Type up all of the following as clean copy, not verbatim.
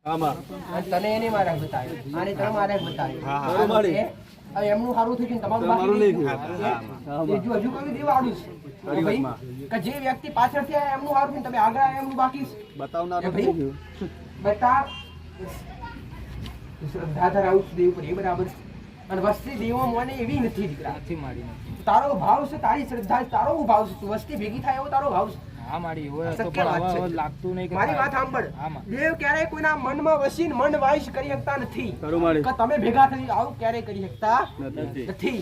આમાં અને તને એને મારે બતાવ્યો આને તને મારે બતાવ્યો હા મારી હવે એમનું સારું થઈ ગયું તમારું તમારું બાકી નહીં હજુ હજુ કોઈ દેવા આડું છે તો ભાઈ કે જે વ્યક્તિ પાછળથી આયા એમનું સારું થયું તમે આગળ આયા એમનું બાકી છે બતાવનાર એ ભાઈ બેટા શ્રદ્ધા ધરાવું છું દેવ પર એ બરાબર છે. અને વસ્તી દેવો મને એવી નથી દીકરા નથી માડી નથી. તારો ભાવ છે તારી શ્રદ્ધા છે તારો ભાવ છે તું વસ્તી ભેગી થાય એવો તારો ભાવ છે હા માડી હોય તો સત્ય વાત પણ છે. હવે લાગતું નહીં કે મારી થાય. વાત સાંભળ હા માં. દેવ ક્યારેય કોઈના મનમાં વસીને મન વાઈશ કરી શકતા નથી ખરું મારી કે તમે ભેગા થઈ આવું ક્યારેય કરી શકતા નથી નથી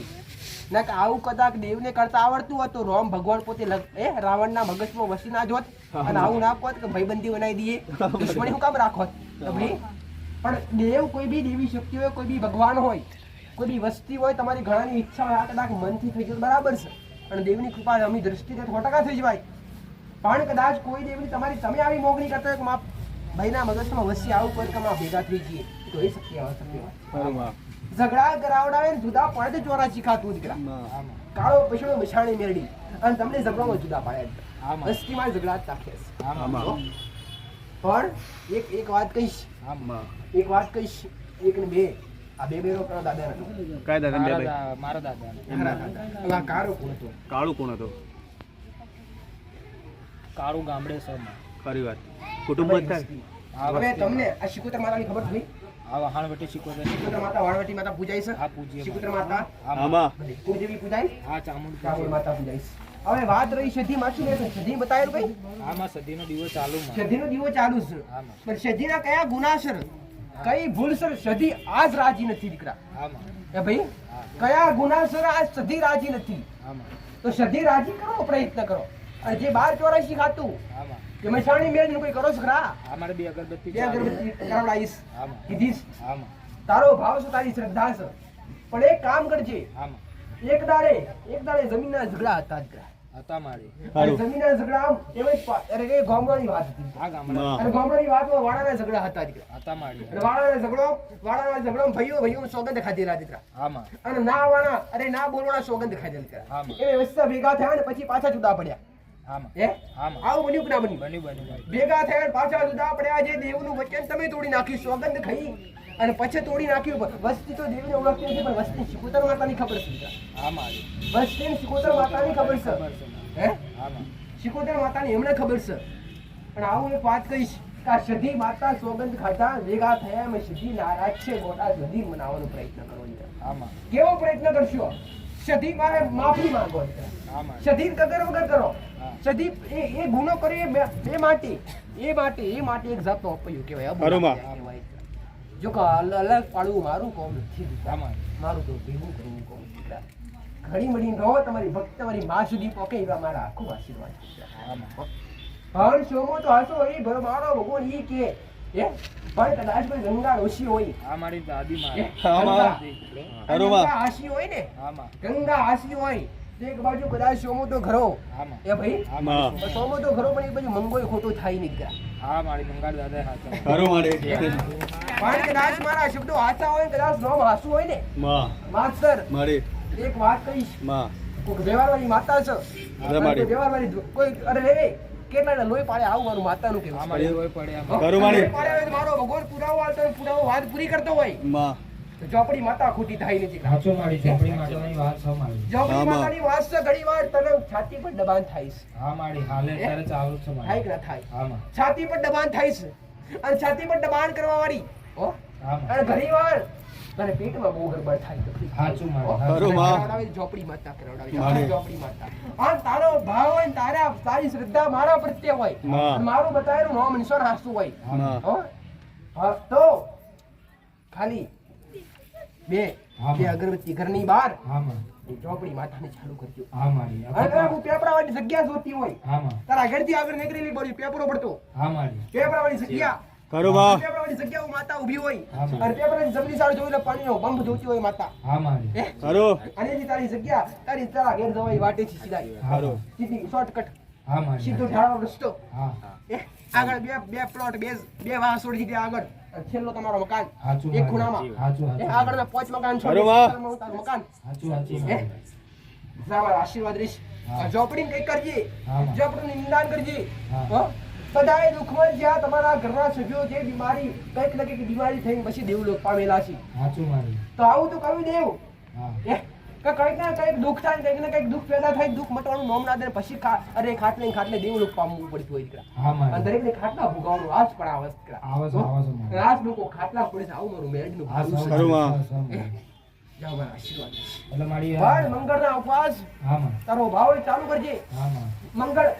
ના કે આવું કદાચ દેવને કરતા આવડતું હોત તો રામ ભગવાન પોતે રાવણના મગજમાં વસી ના જોત અને આવું ના કહો કે ભાઈબંધી બનાવી દઈએ દુશ્મની હું કામ રાખો તો ભાઈ પણ દેવ કોઈ બી દેવી શક્તિ હોય કોઈ બી ભગવાન હોય કોઈ બી વસ્તી હોય તમારી ઘણાની ઈચ્છા હોય આ કદાચ મનથી થઈ જાય બરાબર છે અને દેવની કૃપા અમી દ્રષ્ટિથી 100% થઈ જવાય પણ કદાચ કોઈ દેવની તમારી તમે આવી મોગણી કરતા હોય કે મા ભાઈના મગજમાં વસી આવું કોઈ કે ભેગા થઈ જઈએ તો એ શક્તિ આવે શક્તિ ખરું માં ઝઘડા કરાવડાવે ને જુદા પડે ચોરાચી ખાતું દીકરા હા માં. કાળો પછડો મશાણી મેરડી અને તમને ઝઘડામાં જુદા પાડ્યા હા માં. વસ્તીમાં ઝઘડા જ રાખે છે હા માં. આમાં પણ એક વાત કહીશ હા માં. એક વાત કહીશ એક ને બે આ બે બેરો કરો દાદા કાય દાદા બે ભાઈ મારા દાદા હવે આ કારો કોણ હતો કાળું કોણ હતો કાળું ગામડે છે માં. ખરી વાત કુટુંબ જ થાય આ હવે વસ્તી તમને આ શિકોતર માતાની ખબર થઈ આ વહાણવટી શીખવતા શિકોતર માતા વાણવટી માતા પૂજાય છે હા પૂજીએ શિકોતર માતા આમાં કુળદેવી પૂજાય હા ચામુંડ ચામુંડ માતા પૂજાય છે હવે વાત રહી સધી માસી ને સધી બતાવેલું ભાઈ આમાં સદીનો દિવસ ચાલુ માં. સધીનો દીવો ચાલુ છે હા માં. પણ સધીના કયા ગુના છે કઈ ભૂલ છે સધી આજ રાજી નથી દીકરા હા માં. એ ભાઈ કયા ગુના છે આજ સધી રાજી નથી હા માં. તો સધી રાજી કરો પ્રયત્ન કરો અને જે 12 ખાતું હા માં. કે મસાણી મેળ કોઈ કરો છો ખરા આ મારે બે અગરબત્તી બે ચાલુ. અગરબત્તી કરાવડાવીશ હા માં. કીધીશ હા માં. તારો ભાવ છે તારી શ્રદ્ધા છે પણ એક કામ કરજે હા માં. એક દાડે જમીનના ઝઘડા હતા દીકરા હતા મારી અને સારું જમીનના ઝઘડા આમ અરે એ ગામડાની વાત હતી આ ગામડા માં. અને ગામડાની વાતમાં વાડાના ઝઘડા હતા દીકરા હતા મારી અને વાડાના ઝઘડો ભાઈઓ સોગંદ ખાધેલા દીકરા હા માં. અને ના આવવાના અરે ના બોલવાના સોગંદ ખાધેલા દીકરા હા માં. એ વ્યવસ્થા ભેગા થયા ને પછી પાછા જુદા પડ્યા હા માં. હે હા માં. આવું બન્યું કે ના બન્યું બન્યું બન્યું ભાઈ. ભેગા થયા ને પાછા જુદા પડ્યા જે દેવનું વચન તમે તોડી નાખ્યું સોગંદ ખાઈ અને પછી તોડી નાખ્યું વસ્તી તો દેવને ઓળખતી નથી પણ વસ્તી શિકોતર માતાની ખબર છે દીકરા. હા મારી વસ્તીને શિકોતર માતાની ખબર છે ખબર છે માં. હે હા માં. શિકોતર માતાની એમને ખબર છે પણ આવું એક વાત કહીશ કે આ સધી માતા સોગંદ ખાતા ભેગા થયા એમ સધી નારાજ છે ગોટા સધી મનાવવાનો પ્રયત્ન કરો દીકરા. હા માં. કેવો પ્રયત્ન કરશો સધી મારે માફી માંગો દીકરા. હા માં. સધી કદર વગર કરો હા. સધી એ ગુનો કરે એ માટે એક જાતનો અપૈયો કહેવાય ખરું માં. કહેવાય. જો કે અલગ પાડવું મારું કોમ નથી દીકરા. હા માં. મારું તો ભેગું કરવું કોમ દીકરા. ઘડી મળી રહો તમારી ભક્ત તમારી માં સુધી પોકે એવા મારા આખું આશીર્વાદ દીકરા. હા માં. પણ શોમો તો હસો એ મારો ભગવાન ઈ કે હે પણ કદાચ કોઈ ગંગા ઓછી હોય આ મારી દાદી હે? મારી હા માં. ખરું માં. ગંગા હાસી હોય ને હા માં. ગંગા હાસી હોય તો એક બાજુ કદાચ સોમો તો ઘરો હા માં. એ ભાઈ હા માં. મારી પણ સોમો તો ઘરો પણ એક બાજુ મંગોય ખોટો થાય નહીં દીકરા. હા મારી બંગાળ દાદા હાચા. ખરું મારે પણ કદાચ મારા શબ્દો હાચા હોય ને કદાચ નોમ હાસુ હોય ને માં માસ્તર મારી એક વાત કહીશ માં કોઈ વ્યવહારવાળી માતા છે અરે મારી. કોઈ વ્યવહારવાળી કોઈ અરે રે કેટલા લોહી પાડે આવું મારું માતાનું હા કેવું મારી રોય પડે આમાં. ખરું મારી. લોહી પાડે હોય તો મારો ભગવાન પુરાવો આલતો હોય, પુરાવો વાત પૂરી કરતો હોય માં તો ચોપડી માતા ખોટી થાય નથી સાચું મારી ચોપડી માતાની વાત છે મારી. ચોપડી આમાં. માતાની વાત છે ઘણી વાર તને છાતી પર દબાણ થાય છે હા મારી હાલે અત્યારે ચાલુ જ છે થાય મારી. કે ના થાય હા માં. છાતી પર દબાણ થાય છે અને છાતી પર દબાણ કરવા વાળી હો હા માં. અને ઘણી વાર તને પેટમાં બહુ ગરબડ થાય તકલીફ થાય. સાચું મારી. હો? ખરું માં. કરાવડાવે તો ઝોપડી માતા કરાવડાવે. મારે. ઝોપડી માતા અને તારો ભાવ હોય ને તારી શ્રદ્ધા મારા પ્રત્યે હોય માં. અને મારું બતાવેલું નામ નિશાન હાસું હોય માં. હો? હા, તો ખાલી બે હા, બે માં. અગરબત્તી ઘરની બહાર હા માં. એ ચોપડી માતાને ચાલુ કરજો હા મારી. અને તારે હું પેપરાવાળી જગ્યા જોતી હોય હા માં. તારા ઘરથી આગળ નીકળેલી પડી પેપરો પડતો હા મારી. પેપરાવાળી જગ્યા ખરું માં. પેપરાવાળી જગ્યા હું માતા ઊભી હોય હા, માં. અને પેપરાની જમણી સાઈડ જોઈ લે પાણીનો બંબ જોતી હોય માતા હા મારી. હે? ખરું અને જે તારી જગ્યા તારા ઘેર જવાય વાટેથી સીધા હા ખરું. માં. સીધી શોર્ટકટ હા મારી. સીધો ઢાળો રસ્તો હા. હે? આગળ બે પ્લોટ બે વાહ છોડી દીધી આગળ અને છેલ્લો તમારો મકાન સાચું એક મારી. ખૂણામાં સાચું હે? સાચું. આગળના 5 મકાન છોડી ખરું માં. તારું મકાન સાચું સાચું હે? મારી. તમારા આશીર્વાદ રહીશ હા. ઝોપડીને કઈ કરજે હા, માં. ઝોપડીનું નિંદાન કરજે હા. હો? બધાએ દુઃખમાં જ્યાં તમારા ઘરના સભ્યો જે બીમારી કંઈક ને કંઈક બીમારી થઈને પછી દેવલોક પામેલા છે. સાચું મારી તો આવું તો કહ્યું દેવ હા કે કંઈક ને કંઈક દુઃખ થાય કંઈક ને કંઈક દુઃખ પેદા થાય દુઃખ મટવાનું નામ ના દે પછી અરે ખાટલે દેવલોક પામવું પડતું હોય દીકરા. હા અને મારી દરેકને ખાટલા ભોગવવાનું આજ પણ આવે છે દીકરા. આવે છે મારી રાત લોકો ખાટલા પડે છે આવું મારું મેળનું હા ભાવું છે. ખરું માં. જાઓ મારા આશીર્વાદ છે. એટલે મારી પણ મંગળના ઉપવાસ હા માં તારો ભાવ ચાલુ કરજે. હા માં મંગળ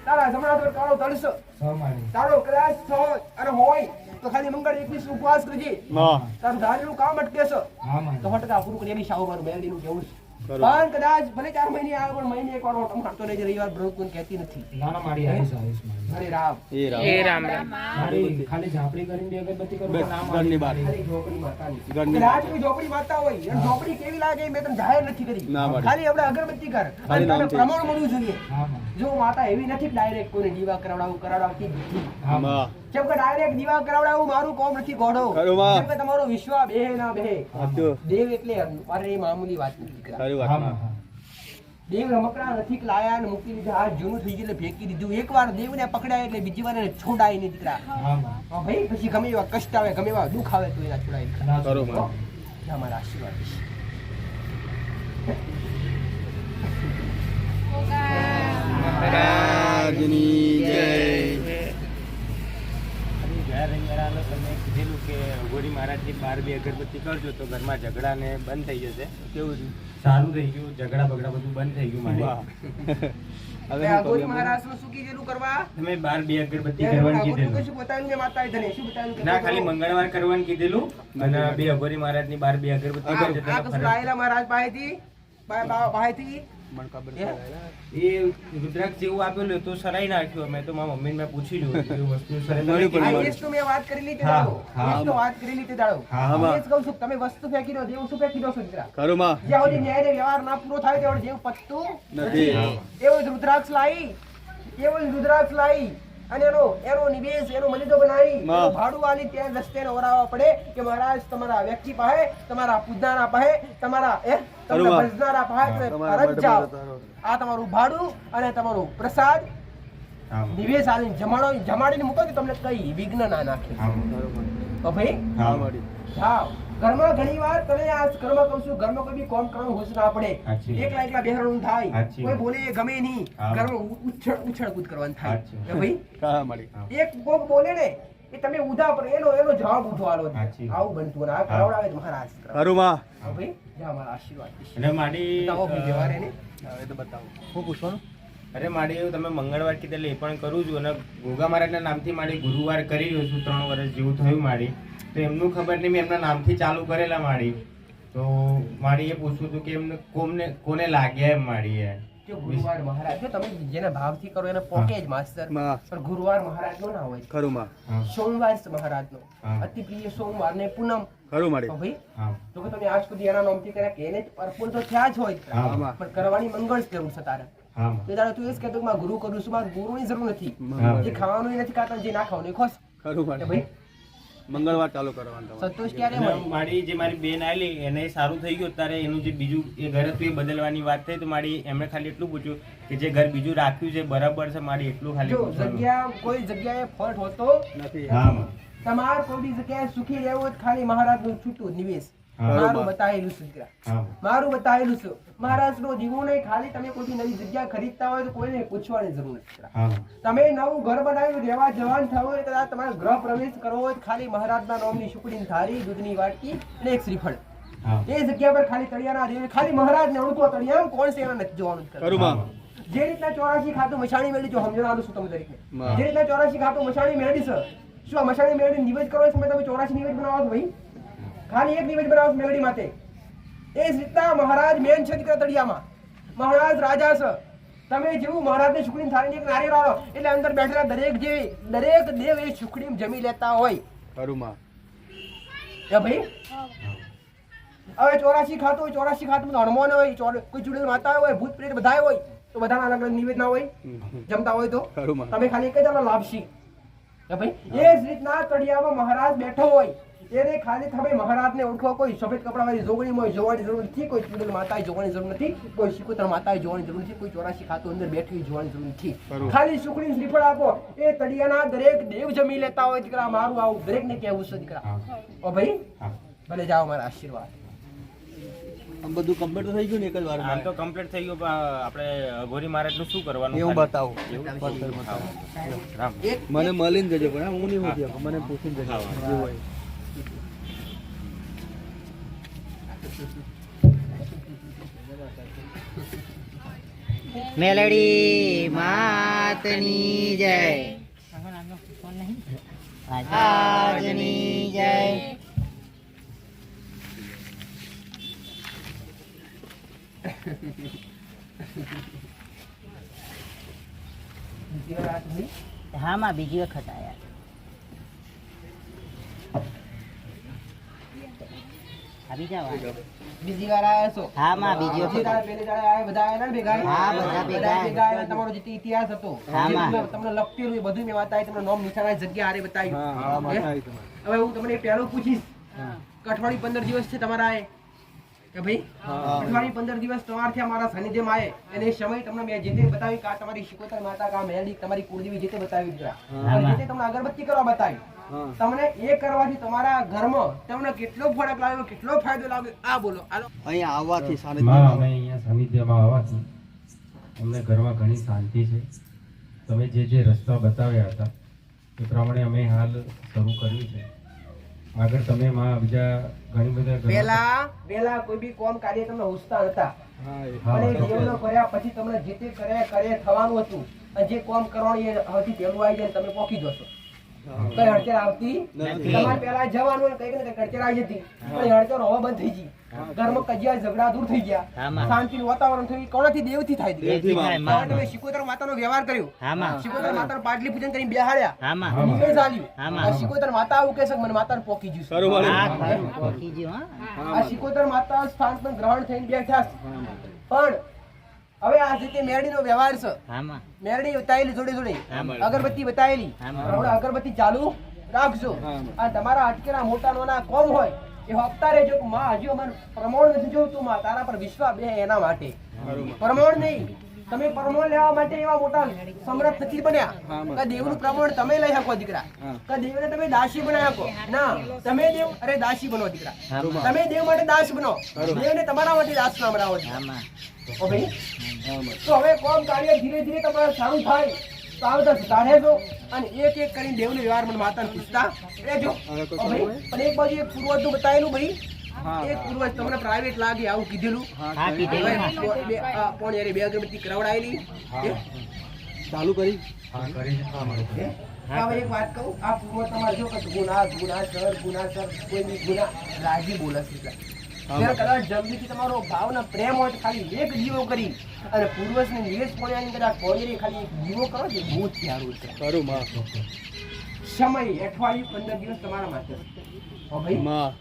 તારા જમણા પર કાળો તળસ સૌ મારી તારો કદાચ થયો અને હોય તો ખાલી મંગળ 21 ઉપવાસ કરજે. માં. તારું ધારેલું કામ અટકે છે હા માં તો ફટકા પૂરું કરી એની શાહુ મારું મેળડીનું કેવું છે. ખરું. પણ કદાચ ભલે 4 મહિને આવે પણ મહિને એકવાર ઓટમ ખાતો રહેજે. રવિવાર વ્રત કોઈ કહેતી નથી. ના ના મારી આવીશ મારી હરે રામ. એ રામ. મારી ખાલી ઝાપડી કરીને બે અગરબત્તી કરું બસ, તો ના ઘરની મારી બહાર. ખાલી ઝોપડી માતાની. ઘરની. કદાચ કોઈ ઝોપડી માતા હોય અને ઝોપડી કેવી લાગે એ મેં તને જાહેર નથી કરી. ના પાડી. ખાલી આપણે અગરબત્તી કર અને ખાલી તને નામથી. પ્રમાણ મળવું જોઈએ. હા માં જો માતા એવી નથી ડાયરેક્ટ કોઈને દીવા કરાવડાવતી જ નથી. હા માં માં. જેમ કે ડાયરેક્ટ દીવા કરાવડાવું મારું કોમ નથી ગોળો. ખરું માં. જેમ કે તમારો વિશ્વા બે ના બે. સાચું. દેવ એટલે અરે એ મામૂલી વાત નથી દીકરા. ખરી હા વાત માં માં. દેવ રમકડા નથી કે લાયા અને મૂકી દીધા. આ જૂનું થઈ ગયું એટલે ફેંકી દીધું. એકવાર દેવને પકડાય એટલે બીજી વાર એને છોડાય નહીં દીકરા. હા માં હા ભાઈ પછી ગમે એવા કષ્ટ આવે ગમે એવા દુઃખ આવે તો એના છોડાય નહીં. ના ખરું માં. જા મારા આશીર્વાદ છે. રાજની જય. ગયા રવિવારે તમે કીધેલું કે અઘોરી મહારાજની 12 અગરબત્તી કરજો તો ઘરમાં ઝઘડા ને બંધ થઈ જશે. કેવું છે? સારું થઈ ગયું, ઝઘડા બગડા બધું બંધ થઈ ગયું મારે. વાહ. હવે આ ગોરી મહારાજનું શું કીધેલું કરવા? તમે 12 અગરબત્તી આ કરવાનું ગોરીનું કીધેલું. કશું બતાવ્યું ને માતાએ તને શું બતાવ્યું કે ના, ખાલી મંગળવાર કરવાનું કીધેલું અને 2 અઘોરી મહારાજની 12 અગરબત્તી કરજો આ તમે કશું ફરક. લાયેલા મહારાજ પાસેથી પાસેથી મને ખબર હે? છે. એ રુદ્રાક્ષ જેવું આપેલું તો સરાઈ નાખ્યું. મેં તો મારા મમ્મીને મેં પૂછી લીધું કે એ વસ્તુ સરાઈ મળ્યું પણ નાખી. મળ્યું. આ એજ તો મેં વાત કરેલી તે હા, દાડો. હા, એજ તો વાત કરેલી તે દાડો. હા, હું હા. એ જ કહું છું કે તમે વસ્તુ ફેંકી દો દેવ શું ફેંકી દો છો દીકરા? ખરું માં. જ્યાં સુધી ન્યાય ને વ્યવહાર ના પૂરો થાય ત્યાં સુધી દેવ પતતું નથી. નથી. એવો જ રુદ્રાક્ષ લાવી એવો જ રુદ્રાક્ષ લાવી અને એનો નિવેશ એનો મલિદો બનાવી માં. એનું ભાડું આલી ત્યાં રસ્તે ઓરાવવા પડે કે મહારાજ તમારા વ્યક્તિ પાસે તમારા પૂજનારા પાસે તમારા તમને માં. ભજનારા પાસે તમે તમારા ફરજ જાઓ. માટે આ તમારું ભાડું અને તમારું પ્રસાદ હા, નિવેશ આલીને જમાડીને મૂકો તો તમને કઈ વિઘ્ન ના નાખે. હા, તો ભાઈ હા. મળી. જાઓ. ઘરમાં ઘણી વાર તને આ ઘરમાં કહું છું ઘરમાં કોઈ બી કોમ કરવાનું હોશ ના પડે. સાચી વાત. એકલા બેહરણું થાય. સાચી કોઈ વાત. બોલે એ ગમે નહીં. હા. ઘરમાં ઉછળકૂદ કરવાનું થાય. સાચી વાત. એ ભાઈ હા મળી. એક કોક બોલે ને એ તમે ઉધા પર એનો જવાબ ઉઠો આલો. સાચી વાત. આવું બનતું અને આ કરાવડાવે તો મહારાજ કરાવે. ખરું માં. હા ભાઈ જા મારા આશીર્વાદ છે. અને મારી બતાવો ભાઈ વ્યવહાર એને. હવે તો બતાવો. શું પૂછવાનું? અરે મારી એવું તમે મંગળવાર કીધેલું એ પણ કરું છું અને ગોગા મહારાજના નામથી મારી ગુરુવાર કરી રહ્યો છું. 3 વર્ષ જેવું થયું મારી. તો એમનું ખબર નહીં મેં એમના નામથી ચાલુ કરેલા મારી. તો મારી એ પૂછવું હતું કે એમને કોને લાગ્યા એમ મારી એ જો ગુરુવાર મહારાજ જો તમે જેના ભાવથી કરો એને પોકે જ માસ્તર. માં. પણ ગુરુવાર મહારાજ નો ના હોય. ખરું માં. હા, સોમવાર છે મહારાજનો. હા. અતિ પ્રિય સોમવાર ને પૂનમ. ખરું તો મળી. ભાઈ હા, જો કે તમે આજ સુધી એના નામથી કર્યા કે એને અર્પણ તો થયા જ હોય. હા, માં. પણ કરવાની મંગળ જ જરૂર છે તારે. હા, તે દાડે તું એ જ કહેતો કે મારે ગુરુ કરું છું મારે ગુરુની જરૂર નથી. હા. જે ખાવાનું નથી ખાતા જે ના ખાવાનું એ ખોશ. ખરું કે મળી. ભાઈ મંગળવાર ચાલુ કરવાનું તમારે. સંતોષ ક્યારે અને મળે? મારી જે મારી બેન આવેલી એને સારું થઈ ગયું. ત્યારે એનું જે બીજું એ ઘર હતું એ બદલવાની વાત થઈ તો મારી એમણે ખાલી એટલું પૂછ્યું કે જે ઘર બીજું રાખ્યું છે બરાબર છે. મારી એટલું ખાલી જો પૂછવાનું. કોઈ જગ્યાએ ફોલ્ટ હોતો નથી. હા, તમારે કોઈ બી જગ્યાએ સુખી રહેવું હોય તો ખાલી મહારાજનું છૂટું નિવેશ. હા. મારું બતાવેલું છે દીકરા. હા, મારું બતાવેલું છે. મહારાજનો દીવો નહીં ખાલી તમે કોઈ બી નવી જગ્યા ખરીદતા હોય તો કોઈને પૂછવાની જરૂર નથી. હા, તમે નવું ઘર બનાવ્યું રહેવા જવાન થવું હોય કદાચ તમારે ગૃહ પ્રવેશ કરવો હોય તો ખાલી મહારાજના નામની સુકડીની થાળી દૂધની વાટકી અને એક શ્રીફળ હા, એ જગ્યા પર ખાલી તળિયાના દેવ ખાલી મહારાજને ઓળખો તળિયા કોણ છે એના નથી જોવાનું જ. ખરું માં. જે રીતના 84 ખાતું મશાણી મેળવી જો સમજવાનું છું તમે દરેકને. હા. જે રીતના 84 ખાતું મશાણી મેળવી છે શું આ મશાણી મેળવી નિવેદ કરો છો તમે 84 નિવેદ બનાવો છો ભાઈ? ખાલી એક નિવેદ બનાવો છો મેળવી માટે. એ જ રીતના મહારાજ મેન છે દીકરા તળિયામાં. મહારાજ રાજા છે. તમે જેવું મહારાજને સુખડી થાળીને એક નારિયેળ આવો એટલે અંદર બેઠેલા દરેક દેવ એ સુખડી જમી લેતા હોય. ખરું માં. એ ભાઈ હવે 84 ખાતું હોય 84 ખાતું હનુમાન હોય કોઈ ચુડેલ માતા હોય ભૂત પ્રેત બધા હોય તો બધાના અલગ અલગ નિવેદ ના હોય જમતા હોય તો ખરું માં. તમે ખાલી એક જ આનો લાભશી. એ ભાઈ એ જ રીતના કડિયામાં મહારાજ બેઠો હોય એને ખાલી તમે મહારાજને ઓળખો. કોઈ સફેદ કપડાવાળી જોગણીમાં જોવાની જરૂર નથી, કોઈ ચૂડેલ માતાએ જોવાની જરૂર નથી, કોઈ શિકોતર માતાએ જોવાની જરૂર નથી, કોઈ 84 ખાતું અંદર બેઠી જોવાની જરૂર નથી. ખાલી સુખડી શ્રીફળ આપો. એ તળિયાના દરેક દેવ જમી લેતા હોય દીકરા. મારું આવું દરેકને કહેવું છે દીકરા. ઓ ભાઈ ભલે જાઓ, મારા આશીર્વાદ. આમ બધું કમ્પ્લીટ થઈ ગયું ને એક જ વાર આમ તો કમ્પ્લીટ થઈ ગયું, પણ આપણે અઘોરી મહારાજનું શું કરવાનું એવું ખાલી? બતાવું એવું? બતાવો. રામ. એક મને મળીને જજો પણ હું નહીં હોતી મને પૂછીને જજો હા. જે હોય. મેલડી માતની જય, આજની જય. બીજી વાર હાથ ભાઈ. હા માં બીજી વખત આયા. આવી જાવ. બીજી વાર આયા છો. હા માં બીજી બીજી વખત. દાડે પહેલી દાડે આયા, બધા આયા ને ભેગા? હા, બધા ભેગા આયા. તમારો જે ઇતિહાસ હતો હા, જે માં. તમને લખેલું એ બધું મેં વાંચ્યું, તમને નામ નિશાન જગ્યા હારે બતાવ્યું. હા હા હે? માથા આવી તમારે. હવે હું તમને પહેલું પૂછીશ હા. કે અઠવાડિયું 15 દિવસ છે તમારા આએ કે ભાઈ હા. અઠવાડિયું 15 દિવસ તમારથી અમારા સાનિધ્યમાં આએ એને સમય તમને મેં જે તે બતાવી કે આ તમારી શિકોતર માતા કા મેલડી તમારી કુળદેવી જે તે બતાવી દીધા. હા. અને જે તે તમને અગરબત્તી કરવા બતાવી. હા. તમને એ કરવાથી તમારા ઘરમાં તમને કેટલો ફરક લાગ્યો, કેટલો ફાયદો લાગ્યો આ બોલો. હાલો. અહીંયા આવવાથી માં સાનિધ્યમાં અમે અહીંયા સાનિધ્યમાં આવવાથી અમને ઘરમાં ઘણી શાંતિ છે. તમે જે રસ્તા બતાવ્યા હતા એ પ્રમાણે અમે હાલ શરૂ કર્યું છે. આગળ તમે માં બીજા ઘણી બધા ઘરમાં- પહેલા કોઈ બી કોમ કાર્ય તમને હોશતા હતા. હા એ. હા, અને ચોક્કસ. દેવનો કર્યા પછી તમને જે તે કરે થવાનું હતું. અને જે કોમ કરવાનું એ હવેથી પહેલું આવી જાય ને તમે પોકી જશો. કઈ હડચર આવતી નથી. તમારે પહેલા જવાનું ને કઈ ને કઈ હડચર આવી જતી, પણ એ હડચર હવે બંધ થઈ ગઈ. ઘરમાં કજિયા ઝઘડા દૂર થઈ ગયા, હા, માં. શાંતિનું વાતાવરણ થયું. કોનાથી? દેવથી થાય છે. દેવથી થાય, કારણ માં. તમે શિકોતર માતાનો વ્યવહાર કર્યો, હા માં. શિકોતર માતાનું પાટલી પૂજન કરીને બેહાડ્યા, હા માં. હા, માં. નીકળી ચાલ્યું. હા, માં. આ શિકોતર માતા આવું કહેશે કે મને માતાને પોકી ગયું છે. ખરું મારે. હા ખરું પોકી ગયું. હા આ શિકોતર માતા સ્થાન પર ગ્રહણ થઈને બેઠા છે. હા. પણ હવે આ રીતે મેરડીનો વ્યવહાર છે. હા માં. મેરડી બતાવેલી જોડે જોડે હા, માં. અગરબત્તી બતાવેલી. હા, માં. હમણાં અગરબત્તી ચાલુ રાખજો. હા, માં. આ તમારા અટકેલા મોટા નાના કોમ હોય એ હપ્તા રહેજો કે માં હજુ અમારું પ્રમાણ નથી જોતું, માં તારા પર વિશ્વાસ બે એના માટે. ખરું માં. પ્રમાણ નહીં, તમે પ્રમાણ લેવા માટે એવા મોટા સમર્થ નથી બન્યા હા, માં. કે દેવનું પ્રમાણ તમે લઈ શકો દીકરા, હા. કે દેવને તમે દાસી બનાવી શકો ના. તમે દેવ અરે દાસી બનો દીકરા. હા માં. તમે દેવ માટે દાસ બનો, ખરું. દેવને તમારા માટે દાસ ના બનાવો હા દીકરા. માં. ઓ ભાઈ, હા માં. તો હવે કોમ કાર્ય ધીરે ધીરે તમારે સારું થાય તો આવતા સુધારે જો અને એક એક કરીને દેવનો વ્યવહાર મને માતાને પૂછતા રહેજો. હવે કોઈ ઓ ભાઈ, હોય? પણ એક બાજુ એક પૂર્વજનું બતાવેલું ભાઈ, હા, એક હા. પૂર્વજ તમને પ્રાઇવેટ લાગે આવું કીધેલું. હા કીધેલું. હા. બે અગરબત્તી કરાવડાયેલી. હા. ચાલુ કરી. હા કરી છે. હા મળે. હવે એક વાત કહું, આ પૂર્વજ તમારે જો કે ગુનાસર કોઈ બી ગુના રાજી બોલે છે એટલે. હા, જ્યારે કદાચ જલ્દીથી તમારો ભાવના પ્રેમ હોય તો ખાલી એક દીવો કરી અને પૂર્વજને નિવેશ પોણ્યાની કદાચ પોણેરી ખાલી એક દીવો કરો ને બહુ જ સારું છે. ખરું માં. સમય અઠવાડિયું 15 દિવસ તમારા માટે. હો ભાઈ, માં.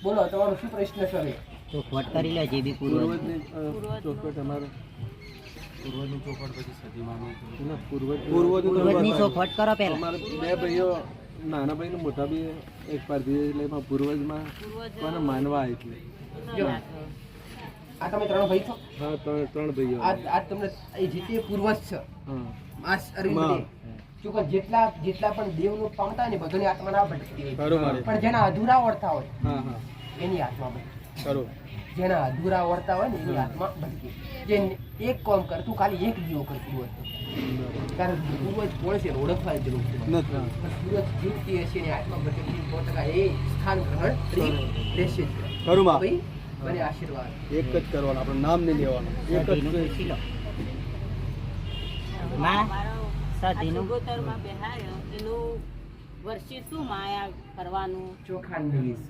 બોલો તમારો શું પ્રશ્ન છે હવે? તો ફોટ કરી લે જે બી પૂર્વજ. પૂર્વજની ચોખવટ અમારો. પૂર્વજની ચોખવટ પછી સદીમાનું ના, પૂર્વજનું પૂર્વજની તો ચોખવટ કરો પેલા. અમારે બે ભાઈઓ નાના ભાઈ ને મોટા બી એક પર ધીરે એટલે એમાં પૂર્વજમાં કોને માનવા એટલે. જો આ તમે ત્રણ ભાઈ છો, હા ત્રણ ભાઈઓ. આ તમને એ જે તે પૂર્વજ છે. હા. આ અરવિંદ માં. દેવ. જો કે જેટલા પણ દેવનું પામતા ને બધાની આત્મા ના ભટકતી હોય. ખરું મારે. પણ જેના અધૂરા ઓળતા હોય હા હા. એની આત્મા ભટકે. ખરું. જેના અધૂરા ઓળતા હોય ને એની આત્મા ભટકે. જે એક કામ કરતું ખાલી એક દીવો કરતું હોય કારણ કે પૂર્વજ કોણ છે ઓળખવાની જરૂર છે. નથી. પણ પૂર્વજ જીવતી હશે એની આત્મા ભટકતી 100% એ સ્થાન ગ્રહણ રહેશે જ. ખરું માં. ભાઈ મને આશીર્વાદ. એક જ કરવાનું, આપણું નામ નહીં લેવાનું. એક સધીનું જ પૂછી લો. માં સધીનું. ગોતરમાં બેહાડ્યો એનું વર્ષે શું માયા કરવાનું. ચોખા નિવેશ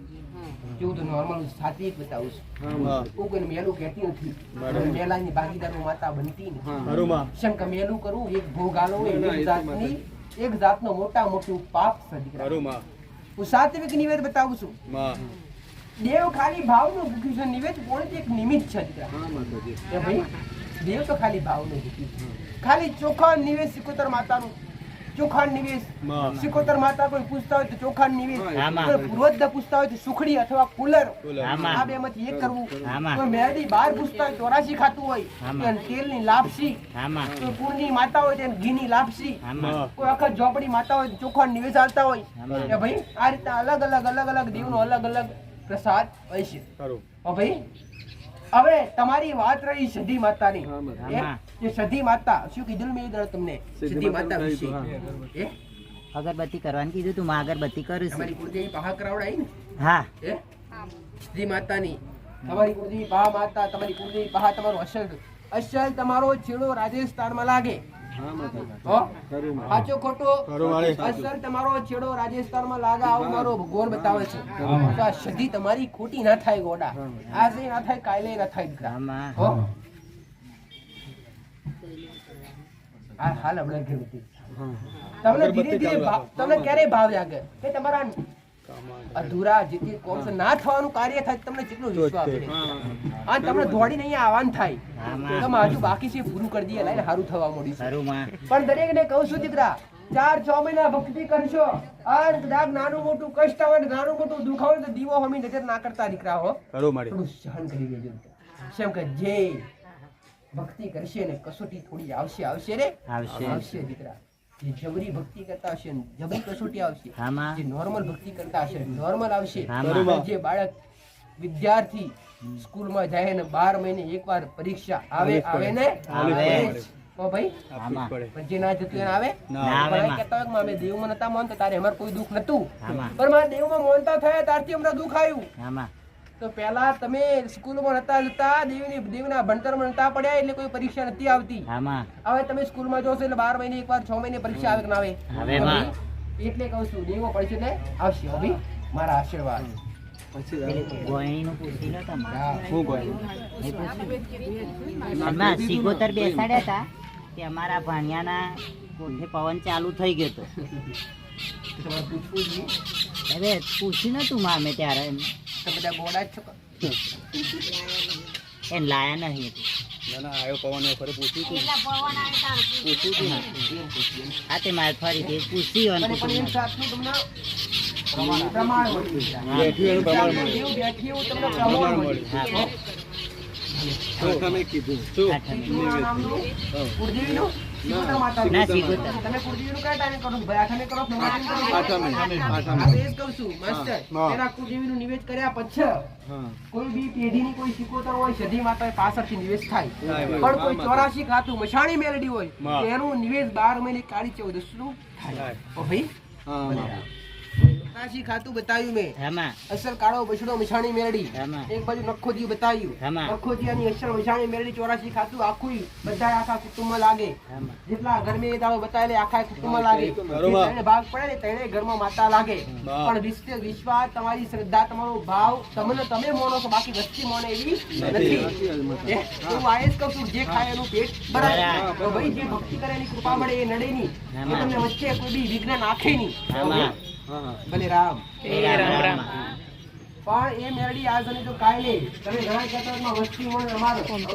જેવું તો નોર્મલ સાત્વિક બતાવું છું. હા. હું કોઈને મેલું કહેતી નથી. બરાબર. મેલાની ભાગીદારો માતા બનતી નથી. હા. ખરું માં. શંકર મેલું કરવું એક ભોગ આલો ના, ના, એ તો એક જાતનો મોટા મોટું પાપ છે દીકરા. ખરું માં. હું સાત્વિક નિવેદ બતાવું છું. માં. દેવ ખાલી ભાવનું ભૂખ્યું છે, નિવેદ પણ એક નિમિત્ત છે દીકરા. હા માતાજી. કે ભાઈ દેવ તો ખાલી ભાવનું ભૂખ્યું છે. ખાલી ચોખા નિવેદ સિકોતર માતાનું ચોખા નિવેશ. સિકોતર માતા કોઈ પૂછતા હોય તો ચોખા નિવેશ. આમાં. કોઈ પૂર્વજ પૂછતા હોય તો સુખડી અથવા કુલર. આમાં. આ બેમાંથી એક કરવું. આમાં. કોઈ મેરડી બહાર પૂછતા હોય 84 ખાતું હોય આમાં. તો તેલની લાપસી. આમાં કોઈ કુળની માતા હોય તો એને ઘીની લાપસી. આમાં કોઈ અખત ઝોપડી માતા હોય તો ચોખા નિવેશ આવતા હોય આમાં. કે ભાઈ આ રીતે અલગ અલગ દેવનો અલગ અલગ પ્રસાદ હોય છે. ભાઈ હવે તમારી વાત રહી સધી માતાની. હા, માતા. એ આમાં. જે સધી માતા શું કીધું મેં તમને સધી માતા વિશે એ અગરબત્તી કરવાનું કીધું તું માં અગરબત્તી કરું છું તમારી કુળદેવી પહા કરાવડાઈ ને હા એ સધી માતાની તમારી કુળદેવી પહા માતા તમારી કુળદેવી પહા તમારો અસલ તમારો છેડો રાજસ્થાનમાં લાગે. હા માતા હો? ખરું માતા. સાચો ખોટો અસલ તમારો છેડો રાજસ્થાનમાં લાગે આવું મારો ભગવાન બતાવે છે. તો આ સધી તમારી ખોટી ના થાય ગોડા. આજે ના થાય કાલે ના થાય દીકરા. આમાં હો? આ હાલ હમણાં ઘેર હતી. તમને ધીરે ધીરે તમને ક્યારે ભાવ જાગે કે તમારા અધૂરા જે તે કોમ છે ના થવાનું કાર્ય થાય તમને કેટલો વિશ્વાસ છે. અને તમને દોડીને અહીંયા આવવાનું થાય આમાં. તમે હજુ બાકી છે પૂરું કરી દઈએ લાઈને સારું થવા મળ્યું છે. ખરું માં પણ દરેકને કહું છું દીકરા 4-6 મહિના ભક્તિ કરશો અને કદાચ નાનું મોટું કષ્ટ આવે ને નાનું મોટું દુઃખ આવે તો દીવો હમી નજર ના કરતા દીકરા હો. થોડું સહન કરી લેજો. કેમ કે જે ભક્તિ કરશે ને કસોટી થોડી આવશે રે આવશે. દીકરા. જે જબરી ભક્તિ કરતા હશે ને જબરી કસોટી આવશે. આમાં. જે નોર્મલ ભક્તિ કરતા હશે નોર્મલ આવશે. આમાં. અને જે બાળક વિદ્યાર્થી સ્કૂલમાં જાય ને 12 મહિને એકવાર પરીક્ષા આવે ને આવે. તો ભાઈ આમાં પણ જે ના જતું એને આવે ના આવે પણ માં. કહેતા હોય કે અમે દેવમાં નતા માનતા તારે અમારે કોઈ દુઃખ નતું આમાં. પણ મારા દેવમાં માનતા થયા ત્યારથી અમને દુઃખ આવ્યું. આમાં તો પહેલા તમે સ્કૂલમાં નતા જતા દેવના ભણતરમાં નતા પડ્યા એટલે કોઈ પરીક્ષા નથી આવતી. આમાં હવે તમે સ્કૂલમાં જોશો એટલે 12 મહિને એકવાર 6 મહિને પરીક્ષા આવે કે ના આવે આવે માં. એટલે કહું છું દેવો પડશે એટલે આવશે હો ભાઈ મારા આશીર્વાદ. પછી પેલી ગોયણીનું પૂછી લો તમે હું કહ્યું એ પૂછ્યું. એમાં સિગોતર બેસાડ્યા હતા કે અમારા ભાણિયાના કોઠે પવન ચાલુ થઈ ગયો હતો. તો તમારે પૂછવું જોઈએ. હવે પૂછ્યું નતું માં અમે ત્યારે એમ. તો બધા ગોળા જ છો કે? એને લાયા નહીં હતું. હા તે મારે ફરીથી પૂછ્યું પણ અને પણ એમ સાથનું તમને પ્રમાણ મળ્યું. હા. બેઠી એનું પ્રમાણ મળે. દેવ બેઠી એવું તમને પ્રમાણ મળ્યું. હા. તમે કીધું કુળદેવીનું નામનું? કુળદેવીનું? સિકોતર માતાનું. ના, સિકોતર. તમે કુળદેવીનું કયા ટાઈમે કરો છો? ભાઈ આઠમે કરો, નવરાત્રિ કરો? આઠમે. આપણે એ જ કહું છું, માસ્ટર. હા. પેલા કુળદેવીનું નિવેદ કર્યા પછી હા કોઈ બી પેઢીની કોઈ સિકોતર હોય સધી માતા પાછળથી નિવેશ થાય. થાય. પણ કોઈ 84 ખાતું મશાણી મેલડી હોય હા. તો એનું નિવેશ 12 મહિને કાળી 14 થાય. ઓ ભાઈ હા 84 ખાતું બતાવ્યું મેં. આમાં અસલ કાળો બછડો મશાણી મેલડી. આમાં. એક બાજુ નખોજી બતાવ્યું. આમાં. નખોજીયાની અસલ મશાણી મેલડી 84 ખાતું આખું બધા આખા કુટુંબમાં લાગે. આમાં જેટલા ઘરમાં એ દાડો બતાવેલે આખા કુટુંબમાં લાગે. બરોબર. ત્રણે ભાગ પડે ને ત્રણે ઘરમાં માતા લાગે. પણ વિશ્વાસ તમારી શ્રદ્ધા તમારો ભાવ તમે મોનો છો બાકી વસ્તી મોને એવી નથી. એ, હું આ જ કહું છું, જે ખાય એનું પેટ ભરાય. બરાબર. તો ભાઈ જે ભક્તિ કરે એની કૃપા મળે એ નડે નહીં. એ આમાં. તમને વચ્ચે કોઈ બી વિઘ્ન નાખે નહીં. આમાં હા ભલે રામ. રામ. પણ એ મેરડી આ જને જો કાયલે તમે ઘણા કહેતા વસ્તી મોને અમારો ઘણા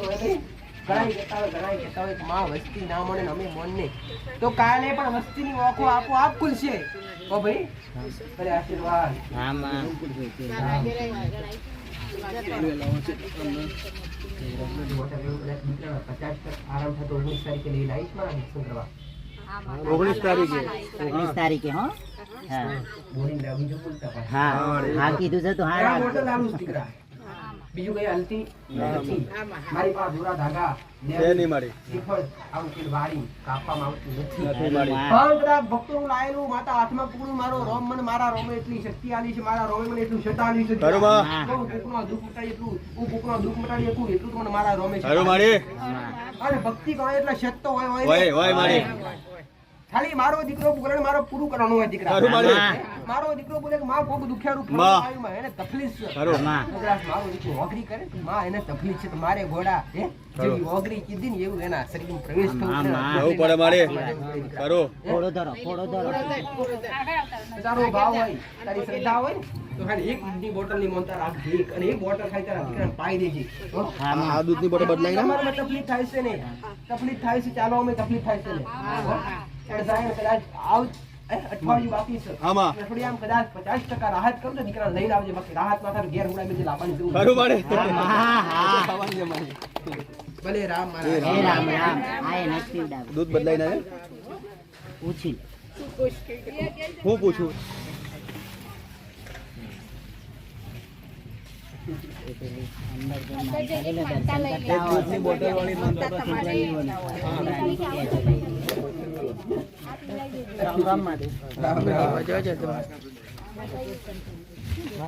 કહેતા હોય કે માં વસ્તી ના મળે ને અમે મોનને તો કાયલે પણ વસ્તીની ઓખો આપોઆપ ખુલશે. ઓ ભાઈ ભલે આશીર્વાદ. આમાં આરામ થતો 19 તારીખે લઈ લાવીશ મારા દર્શન કરવા. 19 તારીખે 19 તારીખે હો હા બોરિંગ લાવી જો બોલતા પાછા. હા હા કીધું છે તો હા પેલા બોટલ લાવું છું દીકરા. બીજું કઈ હલતી નથી. મારી પાસે દોરા ધાગા છે નહીં મારી શ્રીફળ આવું કે વાળી કાપવામાં આવતું નથી. નથી મારી પણ બધા ભક્તોનું લાયેલું માતા હાથમાં પકડું મારો રોમ મને મારા રોમે એટલી શક્તિ આલી છે મારા રોમે મને એટલું શત આલી છે. બરોબર. હું કોકનો દુઃખ મટાડી એટલું હું કોકનો દુઃખ મટાડી શકું એટલું તો મને મારા રોમે શત ખરું આલી. મારી અને ભક્તિ કરો એટલે શત તો હોય હોય મારી ખાલી મારો દીકરો બોલે ને મારો પૂરું કરવાનું હોય દીકરા. ખરું મારી મારો દીકરો બોલે કે માં કોક દુખિયારું માં. ફળું આવ્યું માં, એને તકલીફ છે. ખરું આમાં કદાચ મારો દીકરો ઓગરી કરે તો માં એને તકલીફ છે તો મારે ઘોડા જેવી ઓગરી કીધી ને એવું એના શરીરમાં પ્રવેશ થવું છે. માં. જવું પડે મારે ખરું ફોડો ધરો તારો ભાવ હોય તારી શ્રદ્ધા હોય ને તો ખાલી એક દૂધની બોટલની મોનતા રાખજે એક અને એક બોટલ ખાઈ તારા દીકરાને પાઈ દેજે. હો? આમાં આ દૂધની બોટલ બદલાઈ ના તમારામાં તકલીફ થાય છે ને તકલીફ થાય છે ચાલો અમે તકલીફ થાય છે ને હો? પણ સાહેબ કદાચ અઠવાડિયું બાકી છે આમાં થોડી આમ કદાચ 50% રાહત કરું તો દીકરા લઈને આવજે બાકી રાહત માં ઘેર ઉડાઈ બેસી લાવવાની જરૂર ખરું પડે હા હા ખાવાની છે મારી. ભલે રામ હે મારા રામ રામ આ એને જ પીવડાવે દૂધ બદલાઈને આવે પૂછી હું પૂછું દૂધની બોટલ વાળી નંબર પર રામ રામ માટે